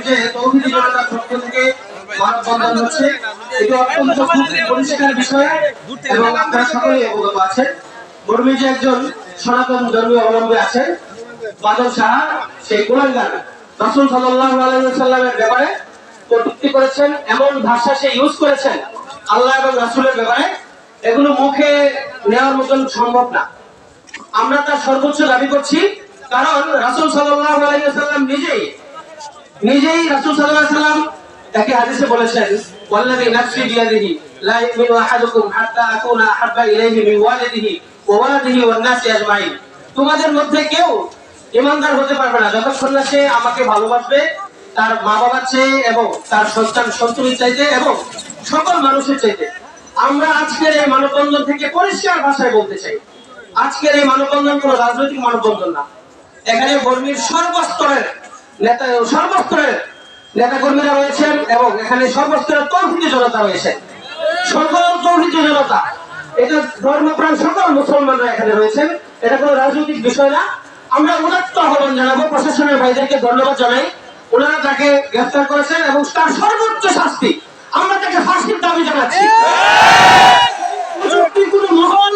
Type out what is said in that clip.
যে তৌহিদি জনতার পক্ষ থেকে মানববন্ধন হচ্ছে, এটি অত্যন্ত পরিষ্কার বিষয় এবং আপনারা সকলেই অবগত আছেন। বর্মী যে একজন সনাতন ধর্মীয় অবলম্বী আছেন বাদল সাহা, সেই কুলাঙ্গার রাসূল সাল্লাল্লাহু আলাইহি ওয়াসাল্লামের ব্যাপারে কটূক্তি করেছেন, এমন ভাষা সে ইউজ করেছেন আল্লাহ এবং রাসূলের ব্যাপারে, এগুলো মুখে নেওয়ার মতন সম্ভব না। আমরা তার সর্বোচ্চ দাবি করছি, কারণ রাসূল সাল্লাল্লাহু আলাইহি ওয়াসাল্লাম নিজেই রাসূল সাল্লাল্লাহু আলাইহি ওয়াসাল্লাম তাকে হাদিসে বলেছেন, ওয়াল্লাযী নাফসি বিয়াদিহি লা ইউমিনু আহাদুকুম হাত্তা আকুনা আহাব্বা ইলাইহি মিন ওয়ালিদিহি ওয়া ওয়ালাদিহি ওয়ান নাসি আজমাইন। তোমাদের মধ্যে কেউ ঈমানদার হতে পারবে না যতক্ষণ না সে আমাকে ভালোবাসবে, তার মা বাবার চেয়ে এবং তার সন্তান সন্ততির চাইতে এবং সকল মানুষের চাইতে। আমরা আজকের এই মানববন্ধন থেকে পরিষ্কার ভাষায় বলতে চাই, আজকের এই মানববন্ধন কোনো রাজনৈতিক মানববন্ধন না। এখানে কর্মীর সর্বস্তরের নেতাকর্মীরা রয়েছেন এবং এখানে সর্বস্তরের তৌহিদি জনতা রয়েছে, সকল তৌহিদি জনতা, এটা ধর্মপ্রাণ সকল মুসলমানরা এখানে রয়েছেন। এটা কোনো রাজনৈতিক বিষয় না। আমরা উদাত্ত আহ্বান জানাবো, প্রশাসনের ভাইদেরকে ধন্যবাদ জানাই, ওনারা তাকে গ্রেফতার করেছেন এবং তার সর্বোচ্চ শাস্তি আমরা তাকে ফাঁসির দাবি জানাচ্ছি। কোনো মোগল